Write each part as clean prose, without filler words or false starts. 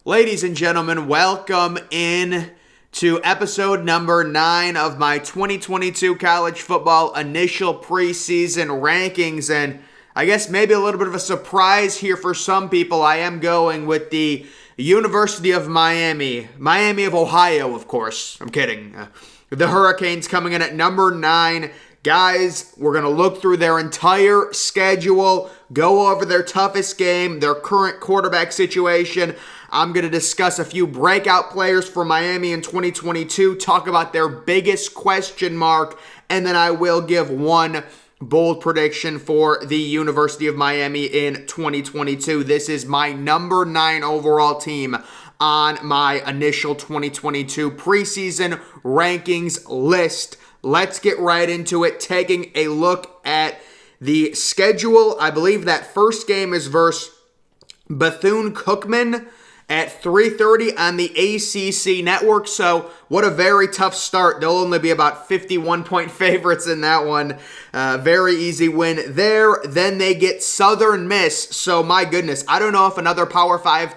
Ladies and gentlemen, welcome in to episode number 9 of my 2022 college football initial preseason rankings. And I guess maybe a little bit of a surprise here for some people. I am going with the University of Miami of Ohio, of course. I'm kidding. The Hurricanes coming in at number 9. Guys, we're going to look through their entire schedule, go over their toughest game, their current quarterback situation. I'm going to discuss a few breakout players for Miami in 2022, talk about their biggest question mark, and then I will give one bold prediction for the University of Miami in 2022. This is my number 9 overall team on my initial 2022 preseason rankings list. Let's get right into it, taking a look at the schedule. I believe that first game is versus Bethune-Cookman at 3:30 on the ACC network. So what a very tough start. They'll only be about 51-point favorites in that one. Very easy win there. Then they get Southern Miss. So my goodness, I don't know if another Power 5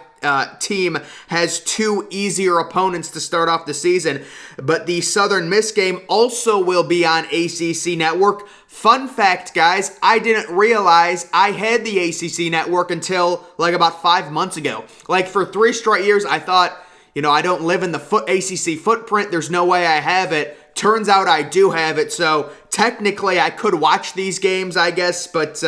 team has 2 easier opponents to start off the season, but the Southern Miss game also will be on ACC network. Fun fact, guys, I didn't realize I had the ACC network until like about 5 months ago. Like for 3 straight years, I thought, I don't live in the ACC footprint. There's no way I have it. Turns out I do have it, so technically I could watch these games, I guess, but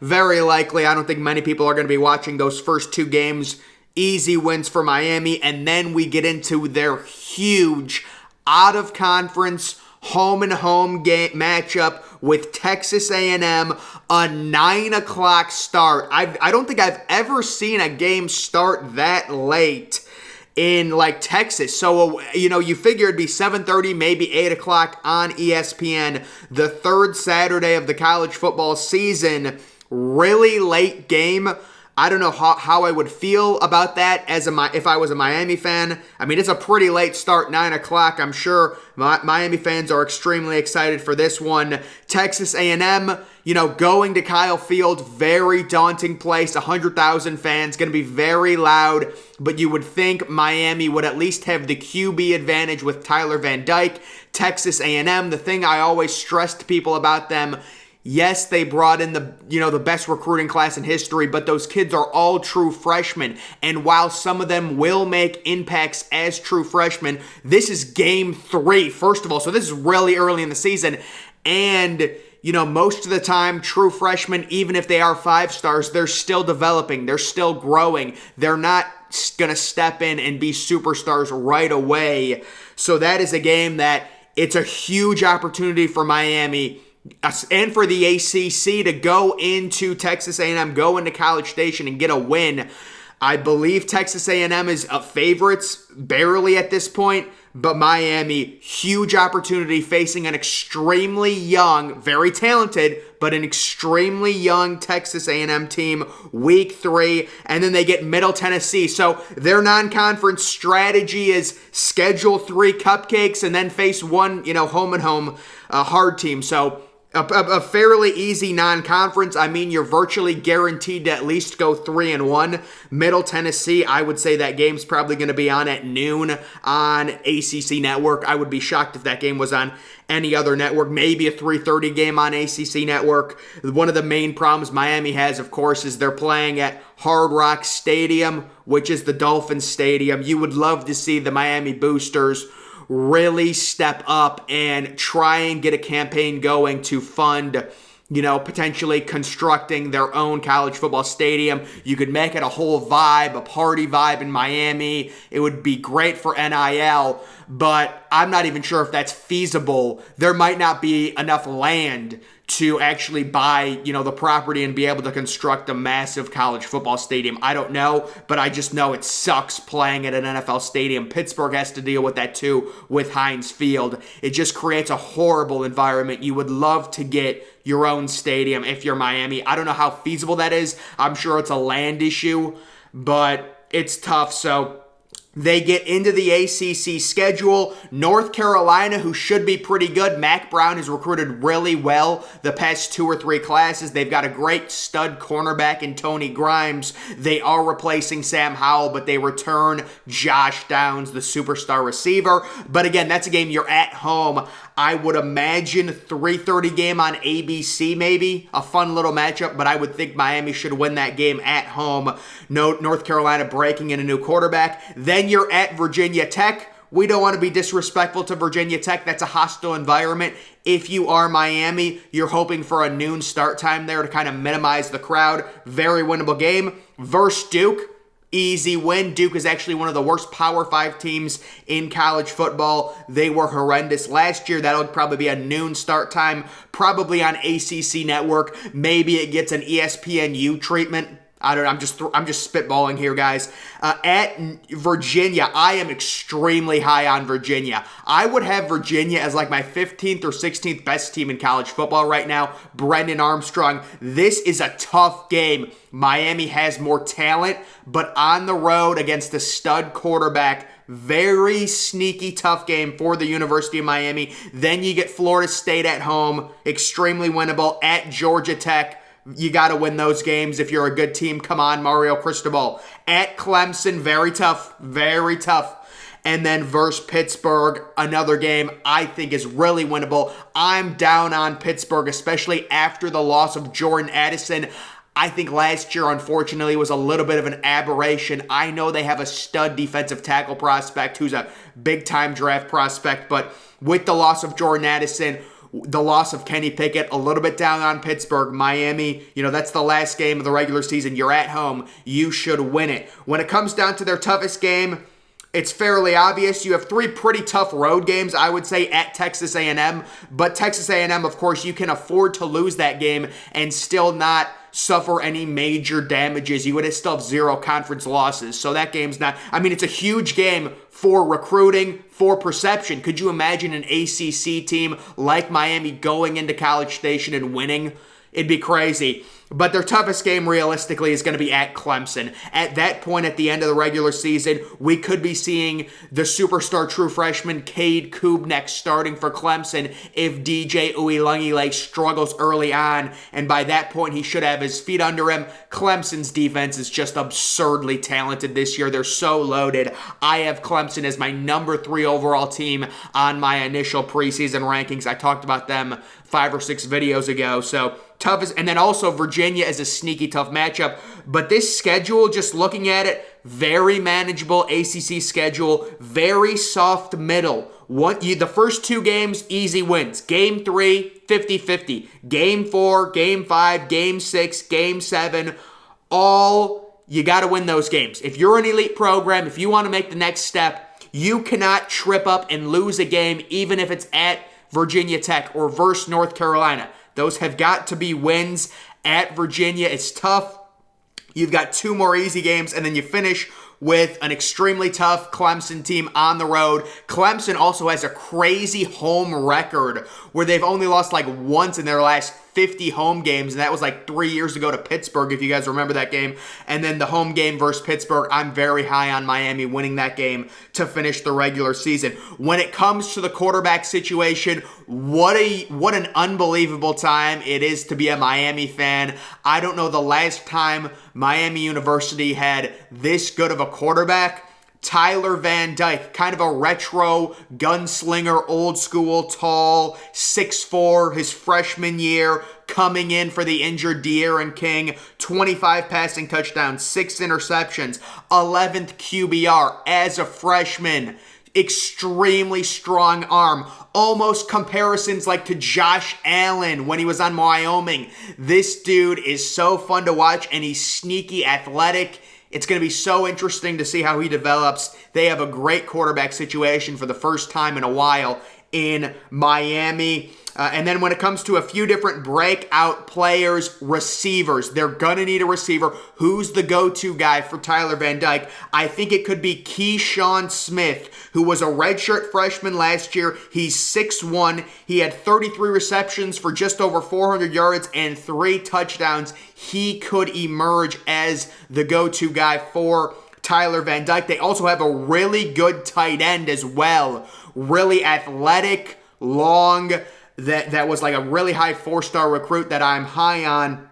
very likely I don't think many people are going to be watching those first 2 games. Easy wins for Miami, and then we get into their huge out-of-conference home-and-home game matchup with Texas A&M, a 9 o'clock start. I don't think I've ever seen a game start that late in like Texas. So, you figure it'd be 7:30, maybe 8 o'clock on ESPN, the third Saturday of the college football season. Really late game. I don't know how I would feel about that if I was a Miami fan. I mean, it's a pretty late start, 9 o'clock. I'm sure Miami fans are extremely excited for this one. Texas A&M, going to Kyle Field, very daunting place, 100,000 fans, going to be very loud. But you would think Miami would at least have the QB advantage with Tyler Van Dyke. Texas A&M, the thing I always stress to people about them, yes, they brought in the best recruiting class in history, but those kids are all true freshmen. And while some of them will make impacts as true freshmen, this is game 3, first of all. So this is really early in the season. And, most of the time, true freshmen, even if they are 5 stars, they're still developing. They're still growing. They're not going to step in and be superstars right away. So that is a game that it's a huge opportunity for Miami and for the ACC to go into Texas A&M, go into College Station and get a win. I believe Texas A&M is favorites barely at this point, but Miami, huge opportunity facing an extremely young, very talented, but an extremely young Texas A&M team, week 3, and then they get Middle Tennessee. So their non-conference strategy is schedule 3 cupcakes and then face one, home and home hard team. So a fairly easy non-conference. I mean, you're virtually guaranteed to at least go 3-1. Middle Tennessee, I would say that game's probably going to be on at noon on ACC Network. I would be shocked if that game was on any other network. Maybe a 3:30 game on ACC Network. One of the main problems Miami has, of course, is they're playing at Hard Rock Stadium, which is the Dolphins Stadium. You would love to see the Miami Boosters really step up and try and get a campaign going to fund, potentially constructing their own college football stadium. You could make it a whole vibe, a party vibe in Miami. It would be great for NIL, but I'm not even sure if that's feasible. There might not be enough land to actually buy, the property and be able to construct a massive college football stadium. I don't know, but I just know it sucks playing at an NFL stadium. Pittsburgh has to deal with that too with Heinz Field. It just creates a horrible environment. You would love to get your own stadium if you're Miami. I don't know how feasible that is. I'm sure it's a land issue, but it's tough. So They get into the ACC schedule. North Carolina, who should be pretty good. Mac Brown has recruited really well the past 2 or 3 classes. They've got a great stud cornerback in Tony Grimes. They are replacing Sam Howell, but they return Josh Downs, the superstar receiver. But again, that's a game you're at home. I would imagine 3:30 game on ABC maybe. A fun little matchup, but I would think Miami should win that game at home. North Carolina breaking in a new quarterback. Then you're at Virginia Tech. We don't want to be disrespectful to Virginia Tech. That's a hostile environment. If you are Miami, you're hoping for a noon start time there to kind of minimize the crowd. Very winnable game. Versus Duke. Easy win. Duke is actually one of the worst Power 5 teams in college football. They were horrendous last year. That'll probably be a noon start time, probably on ACC Network. Maybe it gets an ESPNU treatment. I don't know. I'm just spitballing here, guys. At Virginia, I am extremely high on Virginia. I would have Virginia as like my 15th or 16th best team in college football right now. Brendan Armstrong. This is a tough game. Miami has more talent, but on the road against a stud quarterback, very sneaky tough game for the University of Miami. Then you get Florida State at home, extremely winnable. At Georgia Tech, you got to win those games if you're a good team. Come on, Mario Cristobal. At Clemson, very tough, very tough. And then versus Pittsburgh, another game I think is really winnable. I'm down on Pittsburgh, especially after the loss of Jordan Addison. I think last year, unfortunately, was a little bit of an aberration. I know they have a stud defensive tackle prospect who's a big-time draft prospect, but with the loss of Jordan Addison, the loss of Kenny Pickett, a little bit down on Pittsburgh. Miami, that's the last game of the regular season. You're at home. You should win it. When it comes down to their toughest game, it's fairly obvious. You have 3 pretty tough road games, I would say, at Texas A&M. But Texas A&M, of course, you can afford to lose that game and still not suffer any major damages. You would still have 0 conference losses. So that game's not... it's a huge game for recruiting, for perception. Could you imagine an ACC team like Miami going into College Station and winning? It'd be crazy. But their toughest game, realistically, is going to be at Clemson. At that point, at the end of the regular season, we could be seeing the superstar true freshman Cade Kubnek starting for Clemson if DJ Uiagalelei struggles early on. And by that point, he should have his feet under him. Clemson's defense is just absurdly talented this year. They're so loaded. I have Clemson as my number 3 overall team on my initial preseason rankings. I talked about them 5 or 6 videos ago. So toughest, and then also Virginia is a sneaky tough matchup. But this schedule, just looking at it, very manageable ACC schedule, very soft middle. The first 2 games, easy wins. Game 3, 50-50. Game 4, Game 5, Game 6, Game 7, you got to win those games. If you're an elite program, if you want to make the next step, you cannot trip up and lose a game, even if it's at Virginia Tech or versus North Carolina. Those have got to be wins. At Virginia, it's tough. You've got 2 more easy games, and then you finish with an extremely tough Clemson team on the road. Clemson also has a crazy home record where they've only lost like once in their last 50 home games, and that was like 3 years ago to Pittsburgh, if you guys remember that game. And then the home game versus Pittsburgh, I'm very high on Miami winning that game to finish the regular season. When it comes to the quarterback situation, what an unbelievable time it is to be a Miami fan. I don't know the last time Miami University had this good of a quarterback. Tyler Van Dyke, kind of a retro gunslinger, old school, tall, 6'4", his freshman year, coming in for the injured De'Aaron King, 25 passing touchdowns, 6 interceptions, 11th QBR as a freshman. Extremely strong arm. Almost comparisons like to Josh Allen when he was on Wyoming. This dude is so fun to watch, and he's sneaky athletic. It's going to be so interesting to see how he develops. They have a great quarterback situation for the first time in a while in Miami. And then when it comes to a few different breakout players, receivers, they're going to need a receiver. Who's the go-to guy for Tyler Van Dyke? I think it could be Keyshawn Smith, who was a redshirt freshman last year. He's 6'1". He had 33 receptions for just over 400 yards and 3 touchdowns. He could emerge as the go-to guy for Tyler Van Dyke. They also have a really good tight end as well. Really athletic, long, that was like a really high 4-star recruit that I'm high on.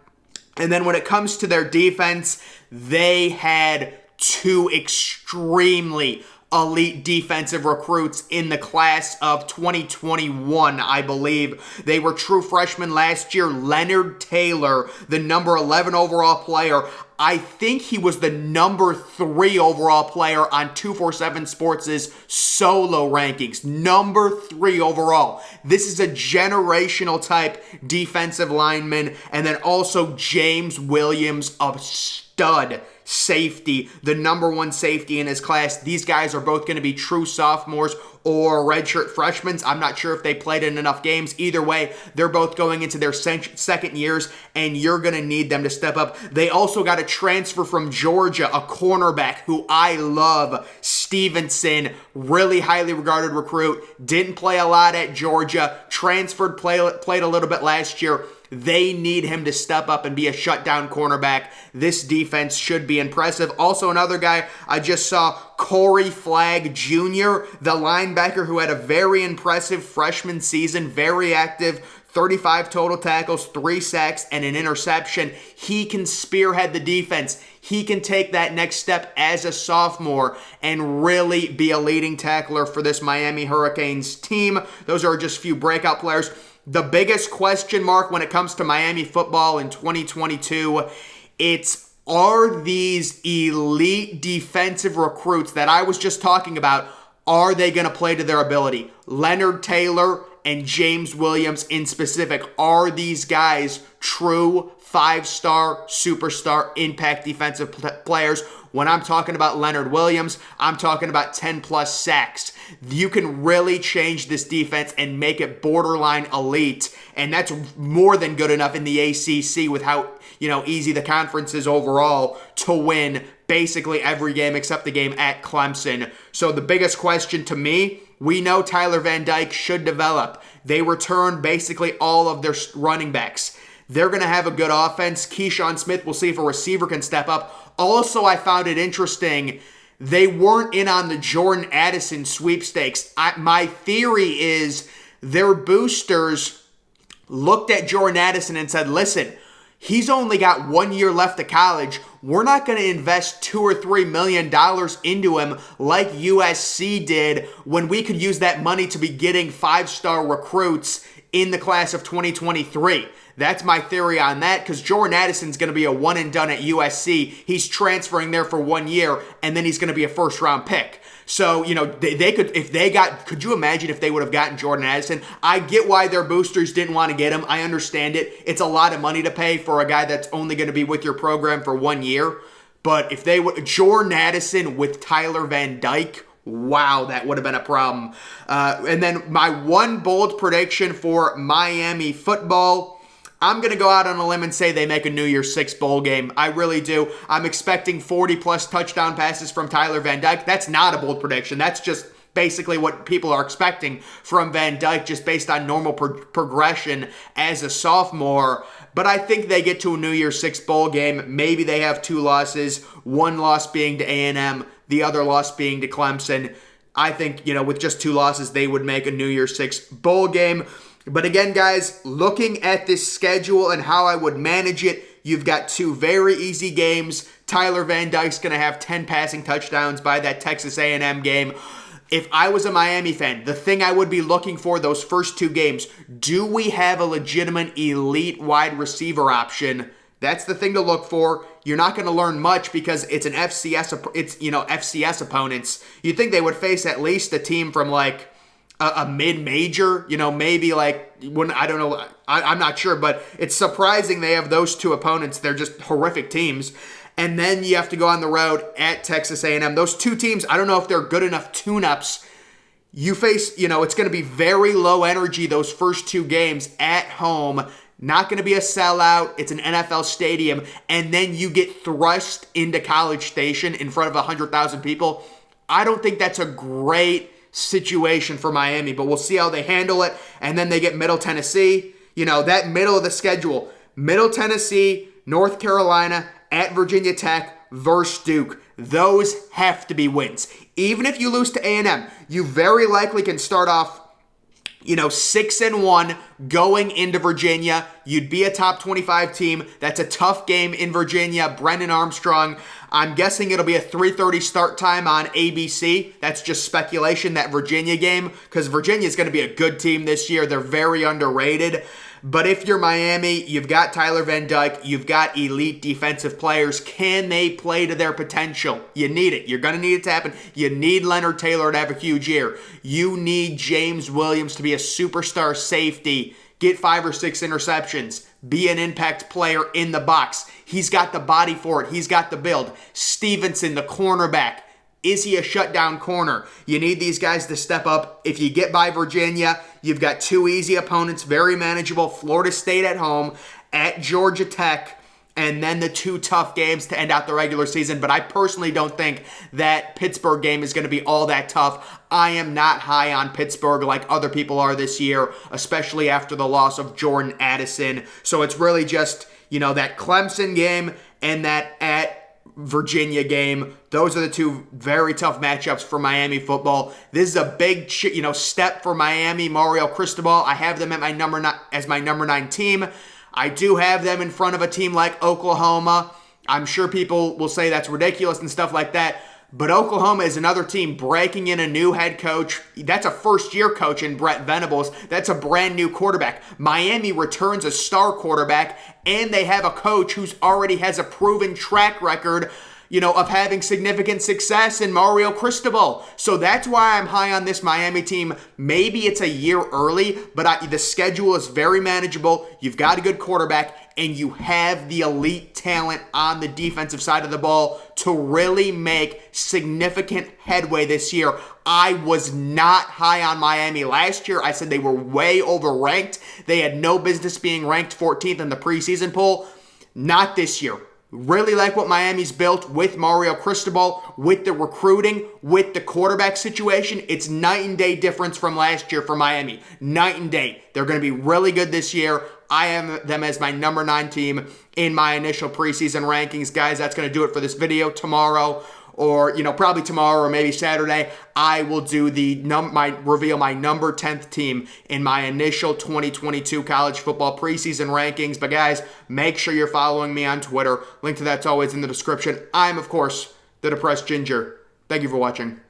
And then when it comes to their defense, they had 2 extremely elite defensive recruits in the class of 2021, I believe. They were true freshmen last year. Leonard Taylor, the number 11 overall player. I think he was the number 3 overall player on 247 Sports' solo rankings. Number 3 overall. This is a generational type defensive lineman. And then also James Williams, a stud safety, the number 1 safety in his class. These guys are both going to be true sophomores or redshirt freshmen. I'm not sure if they played in enough games. Either way, they're both going into their second years, and you're going to need them to step up. They also got a transfer from Georgia, a cornerback who I love, Stevenson, really highly regarded recruit. Didn't play a lot at Georgia, transferred, played a little bit last year. They need him to step up and be a shutdown cornerback. This defense should be impressive. Also, another guy I just saw, Corey Flagg Jr., the linebacker who had a very impressive freshman season, very active, 35 total tackles, 3 sacks, and an interception. He can spearhead the defense. He can take that next step as a sophomore and really be a leading tackler for this Miami Hurricanes team. Those are just a few breakout players. The biggest question mark when it comes to Miami football in 2022, are these elite defensive recruits that I was just talking about, are they going to play to their ability? Leonard Taylor and James Williams in specific, are these guys true 5-star, superstar, impact defensive players? When I'm talking about Leonard Williams, I'm talking about 10+ sacks. You can really change this defense and make it borderline elite, and that's more than good enough in the ACC with how easy the conference is overall to win basically every game except the game at Clemson. So the biggest question to me, we know Tyler Van Dyke should develop. They return basically all of their running backs. They're going to have a good offense. Keyshawn Smith, we'll see if a receiver can step up. Also, I found it interesting, they weren't in on the Jordan Addison sweepstakes. My theory is their boosters looked at Jordan Addison and said, listen, he's only got 1 year left of college. We're not going to invest $2 or $3 million into him like USC did when we could use that money to be getting 5-star recruits in the class of 2023. That's my theory on that, because Jordan Addison's going to be a one and done at USC. He's transferring there for 1 year, and then he's going to be a first-round pick. So, they could you imagine if they would have gotten Jordan Addison? I get why their boosters didn't want to get him. I understand it. It's a lot of money to pay for a guy that's only going to be with your program for 1 year. But if they would, Jordan Addison with Tyler Van Dyke, wow, that would have been a problem. And then my one bold prediction for Miami football, I'm going to go out on a limb and say they make a New Year's 6 bowl game. I really do. I'm expecting 40-plus touchdown passes from Tyler Van Dyke. That's not a bold prediction. That's just basically what people are expecting from Van Dyke, just based on normal progression as a sophomore. But I think they get to a New Year's 6 bowl game. Maybe they have 2 losses, one loss being to A&M, the other loss being to Clemson. I think, with just 2 losses, they would make a New Year's 6 bowl game. But again, guys, looking at this schedule and how I would manage it, you've got 2 very easy games. Tyler Van Dyke's going to have 10 passing touchdowns by that Texas A&M game. If I was a Miami fan, the thing I would be looking for those first 2 games, do we have a legitimate elite wide receiver option? That's the thing to look for. You're not going to learn much because it's an FCS opponents. You'd think they would face at least a team from like a mid-major, maybe like, I don't know, I'm not sure, but it's surprising they have those 2 opponents. They're just horrific teams. And then you have to go on the road at Texas A&M. Those 2 teams, I don't know if they're good enough tune-ups. You face, it's going to be very low energy those first 2 games at home. Not going to be a sellout. It's an NFL stadium. And then you get thrust into College Station in front of 100,000 people. I don't think that's a great situation for Miami, but we'll see how they handle it. And then they get Middle Tennessee, that middle of the schedule, Middle Tennessee, North Carolina, at Virginia Tech versus Duke. those have to be wins. Even if you lose to A&M, you very likely can start off 6-1 going into Virginia. You'd be a top 25 team. That's a tough game in Virginia. Brennan Armstrong, I'm guessing it'll be a 3:30 start time on ABC. That's just speculation, that Virginia game, because Virginia's going to be a good team this year. They're very underrated. But if you're Miami, you've got Tyler Van Dyke, you've got elite defensive players. Can they play to their potential? You need it. You're going to need it to happen. You need Leonard Taylor to have a huge year. You need James Williams to be a superstar safety, get 5 or 6 interceptions, be an impact player in the box. He's got the body for it. He's got the build. Stevenson, the cornerback. Is he a shutdown corner? You need these guys to step up. If you get by Virginia, you've got 2 easy opponents, very manageable. Florida State at home, at Georgia Tech, and then the 2 tough games to end out the regular season. But I personally don't think that Pittsburgh game is going to be all that tough. I am not high on Pittsburgh like other people are this year, especially after the loss of Jordan Addison. So it's really just, that Clemson game and that at Virginia game. Those are the 2 very tough matchups for Miami football. This is a big, step for Miami. Mario Cristobal, I have them at my number 9 team. I do have them in front of a team like Oklahoma. I'm sure people will say that's ridiculous and stuff like that. But Oklahoma is another team breaking in a new head coach. That's a first-year coach in Brett Venables. That's a brand new quarterback. Miami returns a star quarterback, and they have a coach who's already has a proven track record, of having significant success in Mario Cristobal. So that's why I'm high on this Miami team. Maybe it's a year early, but the schedule is very manageable. You've got a good quarterback, and you have the elite talent on the defensive side of the ball to really make significant headway this year. I was not high on Miami last year. I said they were way overranked. They had no business being ranked 14th in the preseason poll. Not this year. Really like what Miami's built with Mario Cristobal, with the recruiting, with the quarterback situation. It's night and day difference from last year for Miami. Night and day. They're going to be really good this year. I have them as my number 9 team in my initial preseason rankings. Guys, that's going to do it for this video. Tomorrow, or probably tomorrow or maybe Saturday, I will do reveal my number 10th team in my initial 2022 college football preseason rankings. But guys, make sure you're following me on Twitter. Link to that's always in the description. I'm, of course, the Depressed Ginger. Thank you for watching.